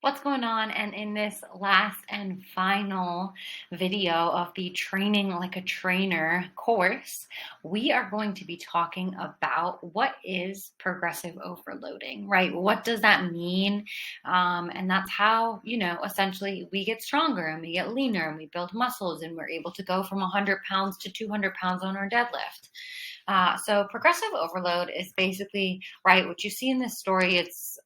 What's going on? And in this last and final video of the Training Like a Trainer course, we are going to be talking about what is progressive overloading, right? What does that mean? And that's how, essentially we get stronger and we get leaner and we build muscles and we're able to go from 100 pounds to 200 pounds on our deadlift. So progressive overload is basically, right, what you see in this story. It's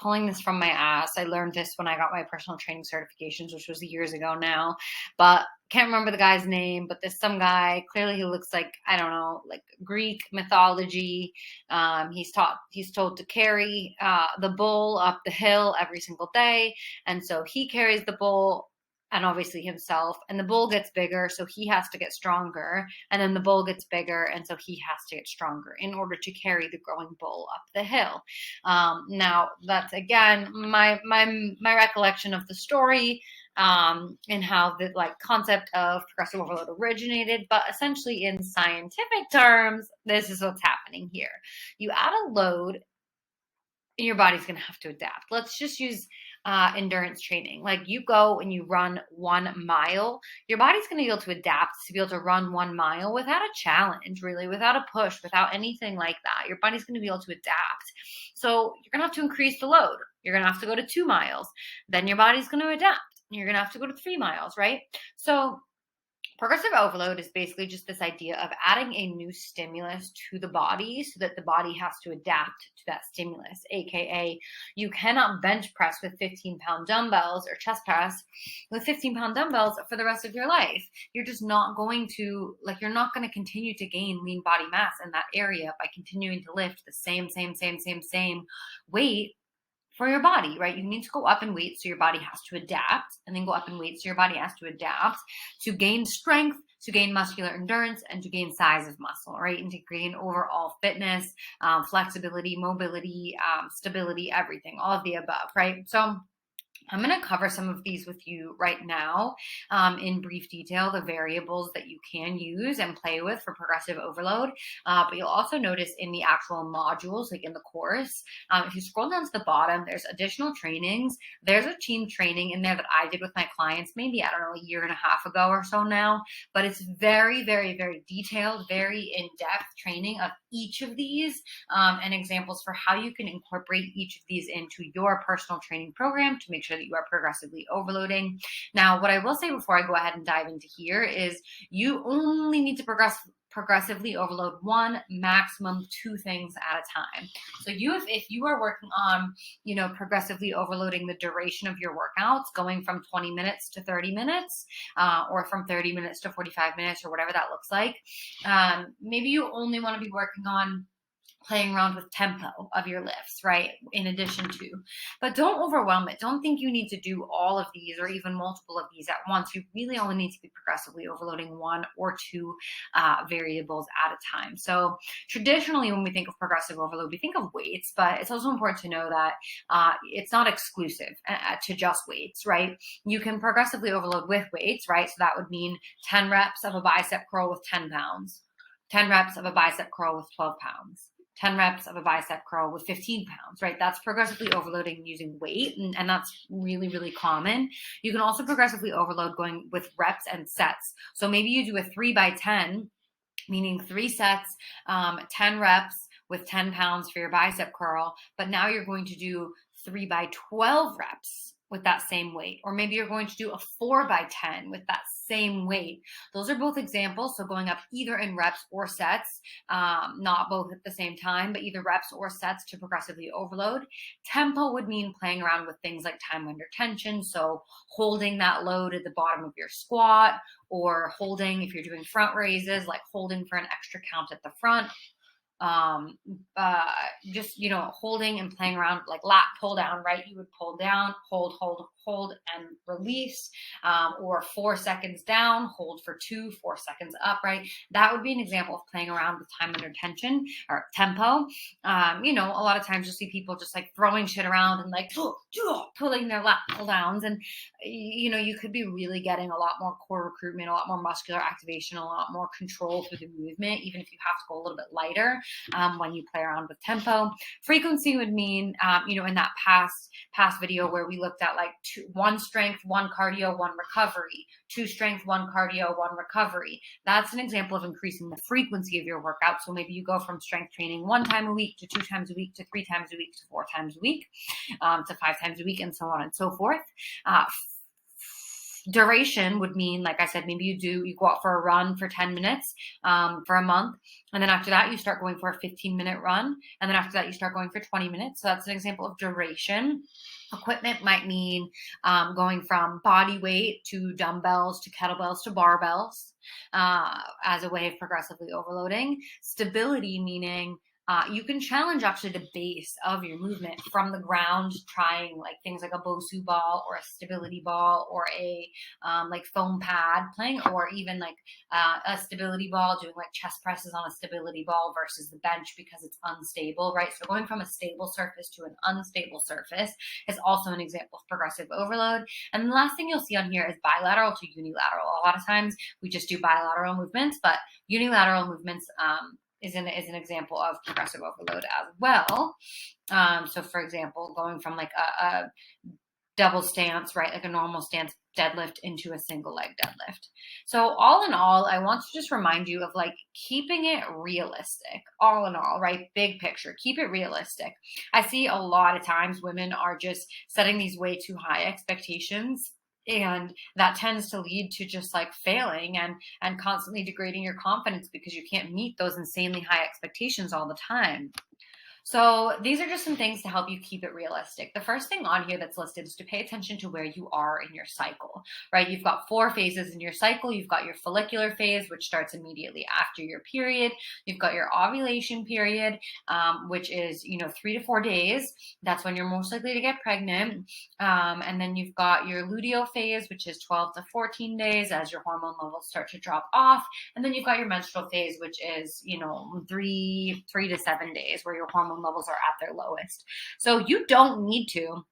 pulling this from my ass. I learned this when I got my personal training certifications, which was years ago now, but can't remember the guy's name. But there's some guy, clearly he looks like, I don't know, like Greek mythology. He's told to carry the bull up the hill every single day. And so he carries the bull and obviously himself, and the bull gets bigger, so he has to get stronger, and then the bull gets bigger, and so he has to get stronger in order to carry the growing bull up the hill. Now that's again my recollection of the story, and how the concept of progressive overload originated, but essentially in scientific terms, this is what's happening here. You add a load, your body's going to have to adapt. Let's just use endurance training. Like you go and you run 1 mile, your body's going to be able to adapt to be able to run 1 mile without a challenge, really, without a push, without anything like that. Your body's going to be able to adapt. So you're going to have to increase the load. You're going to have to go to 2 miles. Then your body's going to adapt. You're going to have to go to 3 miles, right? So progressive overload is basically just this idea of adding a new stimulus to the body so that the body has to adapt to that stimulus, aka you cannot bench press with 15-pound dumbbells or chest press with 15-pound dumbbells for the rest of your life. You're just not going to, you're not going to continue to gain lean body mass in that area by continuing to lift the same weight for your body, right? You need to go up in weight so your body has to adapt, and then go up in weight so your body has to adapt to gain strength, to gain muscular endurance, and to gain size of muscle, right? And to gain overall fitness, flexibility, mobility, stability, everything, all of the above, right? So I'm going to cover some of these with you right now in brief detail, the variables that you can use and play with for progressive overload. But you'll also notice in the actual modules, like in the course, if you scroll down to the bottom, there's additional trainings. There's a team training in there that I did with my clients, maybe, I don't know, a year and a half ago or so now. But it's very, very, very detailed, very in-depth training of each of these and examples for how you can incorporate each of these into your personal training program to make sure that you are progressively overloading. Now, what I will say before I go ahead and dive into here is you only need to progressively overload 1, maximum 2 things at a time. So if you are working on, progressively overloading the duration of your workouts, going from 20 minutes to 30 minutes, or from 30 minutes to 45 minutes, or whatever that looks like, maybe you only want to be working on playing around with tempo of your lifts, right? In addition to, but don't overwhelm it. Don't think you need to do all of these or even multiple of these at once. You really only need to be progressively overloading 1 or 2 variables at a time. So traditionally, when we think of progressive overload, we think of weights, but it's also important to know that it's not exclusive to just weights, right? You can progressively overload with weights, right? So that would mean 10 reps of a bicep curl with 10 pounds, 10 reps of a bicep curl with 12 pounds. 10 reps of a bicep curl with 15 pounds, right? That's progressively overloading using weight, and that's really, really common. You can also progressively overload going with reps and sets. So maybe you do a 3x10, meaning 3 sets, 10 reps with 10 pounds for your bicep curl, but now you're going to do 3x12 reps with that same weight, or maybe you're going to do a 4x10 with that same weight. Those are both examples. So going up either in reps or sets, not both at the same time, but either reps or sets to progressively overload. Tempo would mean playing around with things like time under tension. So holding that load at the bottom of your squat, or holding, if you're doing front raises, like holding for an extra count at the front. Just holding and playing around, like lat pull down, right? You would pull down, hold, and release, or 4 seconds down, hold for 2, 4 seconds up, right? That would be an example of playing around with time under tension or tempo. A lot of times you'll see people just like throwing shit around and like pulling their lat pull downs, and you could be really getting a lot more core recruitment, a lot more muscular activation, a lot more control through the movement, even if you have to go a little bit lighter. when you play around with tempo. Frequency would mean, in that past video where we looked at like one strength, one cardio, one recovery, two strength, one cardio, one recovery. That's an example of increasing the frequency of your workout. So maybe you go from strength training 1 time a week to 2 times a week to 3 times a week to 4 times a week, to 5 times a week, and so on and so forth. Duration would mean, like I said, maybe you go out for a run for 10 minutes for a month. And then after that, you start going for a 15-minute run. And then after that, you start going for 20 minutes. So that's an example of duration. Equipment might mean going from body weight to dumbbells to kettlebells to barbells as a way of progressively overloading. Stability meaning you can challenge actually the base of your movement from the ground, trying like things like a Bosu ball or a stability ball or a like foam pad playing, or even like a stability ball, doing like chest presses on a stability ball versus the bench because it's unstable, right? So going from a stable surface to an unstable surface is also an example of progressive overload. And the last thing you'll see on here is bilateral to unilateral. A lot of times we just do bilateral movements, but unilateral movements is an example of progressive overload as well. So for example, going from like a double stance, right, like a normal stance deadlift into a single leg deadlift. So all in all, I want to just remind you of like keeping it realistic. All in all, right, big picture, keep it realistic. I see a lot of times women are just setting these way too high expectations, and that tends to lead to just like failing and constantly degrading your confidence because you can't meet those insanely high expectations all the time. So these are just some things to help you keep it realistic. The first thing on here that's listed is to pay attention to where you are in your cycle, right? You've got 4 phases in your cycle. You've got your follicular phase, which starts immediately after your period. You've got your ovulation period, which is, 3 to 4 days. That's when you're most likely to get pregnant. And then you've got your luteal phase, which is 12 to 14 days as your hormone levels start to drop off. And then you've got your menstrual phase, which is, 3 to 7 days where your hormone levels are at their lowest. So you don't need to,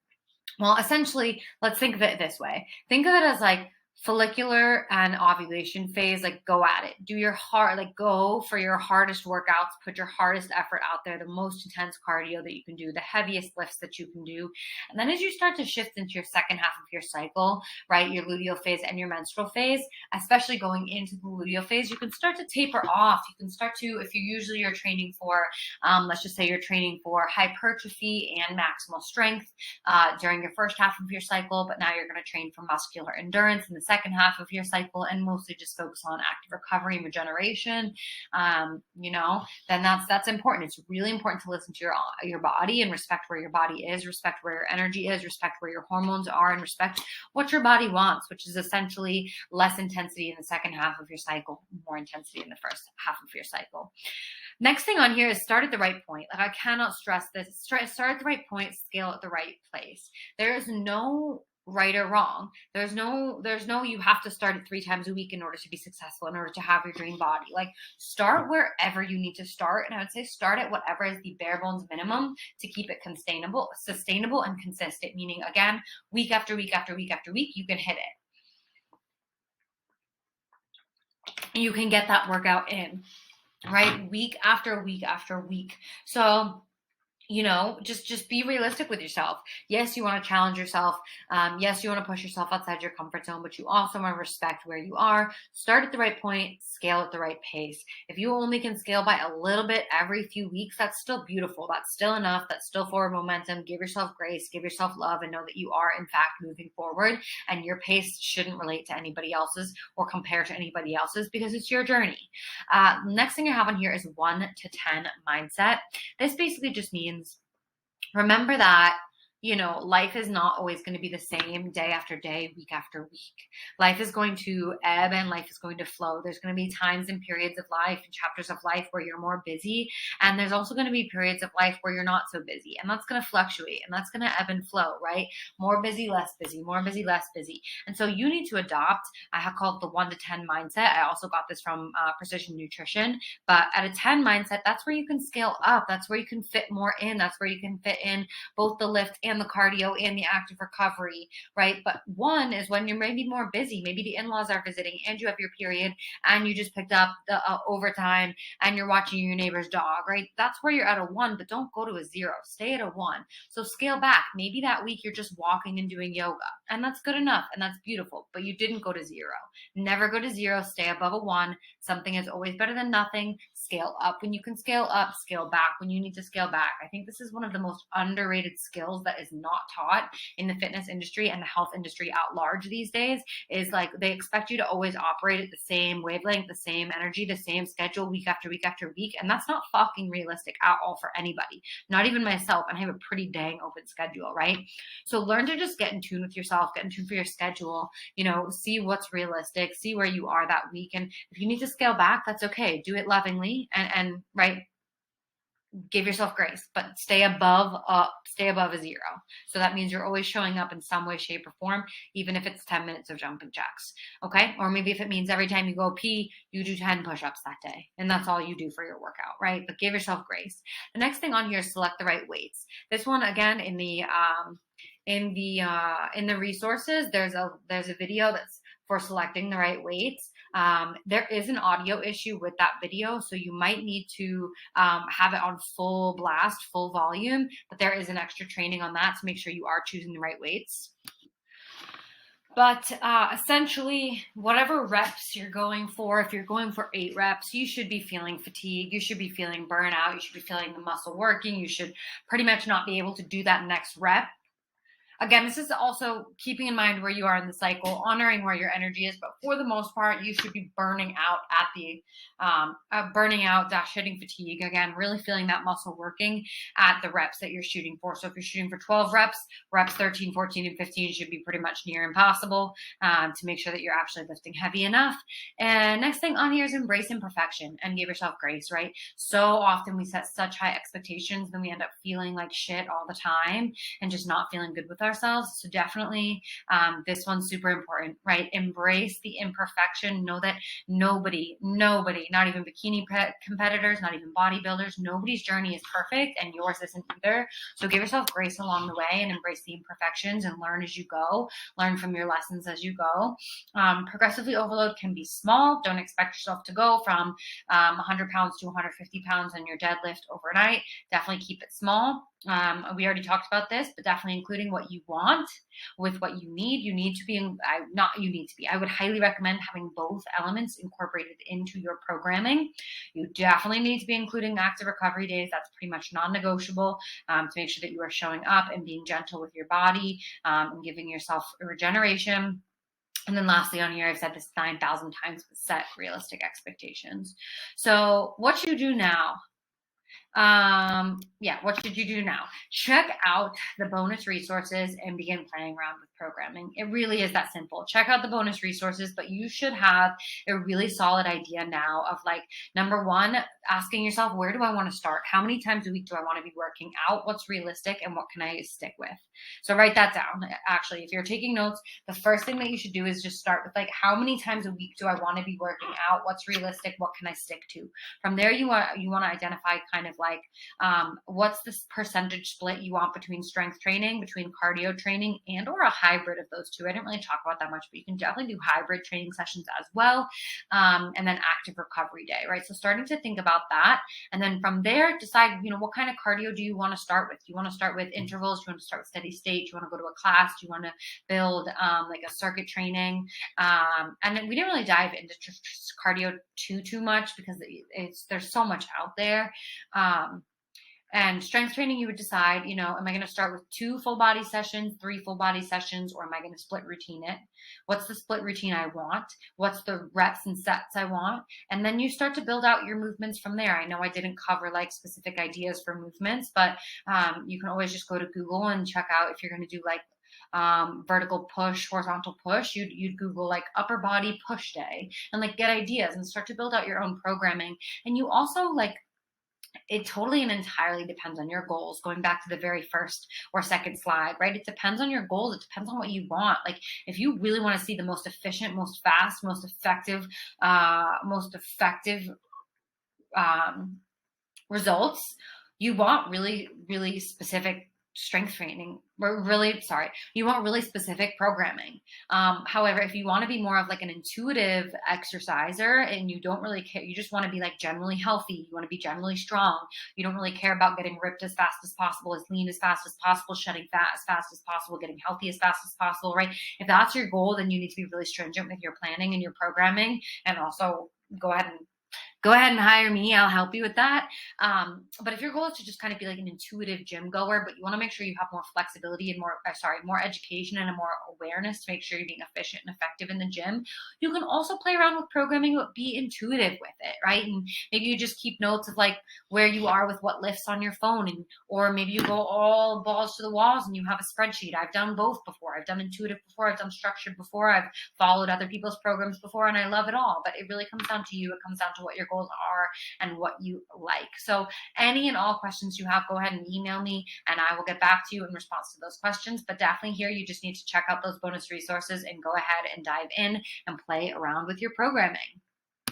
well, essentially, let's think of it this way. Think of it as like follicular and ovulation phase, like go at it. Do your hard, like go for your hardest workouts, put your hardest effort out there, the most intense cardio that you can do, the heaviest lifts that you can do. And then as you start to shift into your second half of your cycle, right, your luteal phase and your menstrual phase, especially going into the luteal phase, you can start to taper off. You can start to, if you usually are training for, let's just say you're training for hypertrophy and maximal strength during your first half of your cycle, but now you're going to train for muscular endurance in the second half of your cycle and mostly just focus on active recovery and regeneration, then that's important. It's really important to listen to your body and respect where your body is, respect where your energy is, respect where your hormones are, and respect what your body wants, which is essentially less intensity in the second half of your cycle, more intensity in the first half of your cycle. Next thing on here is start at the right point. Like I cannot stress this. Start at the right point, scale at the right place. There is no right or wrong. There's no you have to start it 3 times a week in order to be successful, in order to have your dream body. Like start wherever you need to start, and I would say start at whatever is the bare bones minimum to keep it sustainable and consistent, meaning again, week after week after week after week you can hit it. You can get that workout in, right? Week after week after week. So just be realistic with yourself. Yes, you want to challenge yourself. Yes, you want to push yourself outside your comfort zone, but you also want to respect where you are. Start at the right point, scale at the right pace. If you only can scale by a little bit every few weeks, that's still beautiful. That's still enough. That's still forward momentum. Give yourself grace, give yourself love, and know that you are in fact moving forward, and your pace shouldn't relate to anybody else's or compare to anybody else's because it's your journey. Next thing I have on here is 1 to 10 mindset. This basically just means remember that, life is not always going to be the same day after day, week after week. Life is going to ebb and life is going to flow. There's going to be times and periods of life and chapters of life where you're more busy. And there's also going to be periods of life where you're not so busy. And that's going to fluctuate and that's going to ebb and flow, right? More busy, less busy, more busy, less busy. And so you need to adopt, I have called the 1 to 10 mindset. I also got this from Precision Nutrition, but at a 10 mindset, that's where you can scale up. That's where you can fit more in. That's where you can fit in both the lift and on the cardio and the active recovery, right? But one is when you're maybe more busy, maybe the in-laws are visiting and you have your period and you just picked up the overtime and you're watching your neighbor's dog, right? That's where you're at a 1, but don't go to a 0. Stay at a 1. So scale back. Maybe that week you're just walking and doing yoga, and that's good enough and that's beautiful, but you didn't go to 0. Never go to 0. Stay above a 1. Something is always better than nothing. Scale up when you can scale up, scale back when you need to scale back. I think this is one of the most underrated skills that is not taught in the fitness industry and the health industry at large these days. Is like they expect you to always operate at the same wavelength, the same energy, the same schedule week after week after week. And that's not fucking realistic at all for anybody, not even myself. And I have a pretty dang open schedule, right? So learn to just get in tune with yourself, get in tune for your schedule, see what's realistic, see where you are that week. And if you need to scale back, that's okay. Do it lovingly and right. Give yourself grace, but stay above a 0. So that means you're always showing up in some way, shape, or form, even if it's 10 minutes of jumping jacks. Okay. Or maybe if it means every time you go pee, you do 10 push-ups that day, and that's all you do for your workout, right? But give yourself grace. The next thing on here is select the right weights. This one, again, in the resources, there's a video that's for selecting the right weights. There is an audio issue with that video, so you might need to have it on full blast, full volume, but there is an extra training on that to make sure you are choosing the right weights. But essentially, whatever reps you're going for, if you're going for 8 reps, you should be feeling fatigue. You should be feeling burnout. You should be feeling the muscle working. You should pretty much not be able to do that next rep. Again, this is also keeping in mind where you are in the cycle, honoring where your energy is, but for the most part, you should be burning out at the hitting fatigue. Again, really feeling that muscle working at the reps that you're shooting for. So if you're shooting for 12 reps 13, 14, and 15 should be pretty much near impossible to make sure that you're actually lifting heavy enough. And next thing on here is embrace imperfection and give yourself grace, right? So often we set such high expectations, then we end up feeling like shit all the time and just not feeling good with ourselves. So definitely this one's super important, right? Embrace the imperfection. Know that nobody, not even bikini competitors, not even bodybuilders, nobody's journey is perfect and yours isn't either. So give yourself grace along the way and embrace the imperfections and learn as you go. Learn from your lessons as you go. Progressively overload can be small. Don't expect yourself to go from 100 pounds to 150 pounds on your deadlift overnight. Definitely keep it small. We already talked about this, but definitely including what you want with what you need. You need to be I would highly recommend having both elements incorporated into your programming. You definitely need to be including active recovery days. That's pretty much non-negotiable to make sure that you are showing up and being gentle with your body and giving yourself a regeneration. And then lastly on here, I've said this 9,000 times, but set realistic expectations. So what should you do now? What should you do now? Check out the bonus resources and begin playing around with programming. It really is that simple. Check out the bonus resources, but you should have a really solid idea now of like, number one, asking yourself, where do I want to start? How many times a week do I want to be working out? What's realistic and what can I stick with? So write that down. Actually, if you're taking notes, the first thing that you should do is just start with like, how many times a week do I want to be working out? What's realistic? What can I stick to? From there, you want to identify kind of like, what's this percentage split you want between strength training, between cardio training, and or a hybrid of those two. I didn't really talk about that much, but you can definitely do hybrid training sessions as well. And then active recovery day, right? So starting to think about that. And then from there, decide, what kind of cardio do you want to start with? Do you want to start with intervals? Do you want to start with steady state? Do you want to go to a class? Do you want to build like a circuit training? And then we didn't really dive into cardio too much because there's so much out there. And strength training, you would decide, am I going to start with 2 full body sessions, 3 full body sessions, or am I going to split routine it? What's the split routine I want? What's the reps and sets I want? And then you start to build out your movements from there. I know I didn't cover like specific ideas for movements, but you can always just go to Google and check out if you're going to do like vertical push, horizontal push, you'd Google like upper body push day and like get ideas and start to build out your own programming. And you also like, it totally and entirely depends on your goals. Going back to the very first or second slide, right? It depends on your goals. It depends on what you want. Like if you really want to see the most efficient, most fast, most effective results, you want really, really specific strength training. You want really specific programming. However, if you want to be more of like an intuitive exerciser and you don't really care, you just want to be like generally healthy, you want to be generally strong, you don't really care about getting ripped as fast as possible, as lean as fast as possible, shedding fat as fast as possible, getting healthy as fast as possible, right? If that's your goal, then you need to be really stringent with your planning and your programming, and also go ahead and hire me. I'll help you with that. But if your goal is to just kind of be like an intuitive gym goer, but you want to make sure you have more flexibility and more education and a more awareness to make sure you're being efficient and effective in the gym, you can also play around with programming, but be intuitive with it, right? And maybe you just keep notes of like where you are with what lifts on your phone, or maybe you go all balls to the walls and you have a spreadsheet. I've done both before. I've done intuitive before. I've done structured before. I've followed other people's programs before, and I love it all. But it really comes down to you. It comes down to what your goals are and what you like. So any and all questions you have, go ahead and email me and I will get back to you in response to those questions. But definitely here, you just need to check out those bonus resources and go ahead and dive in and play around with your programming.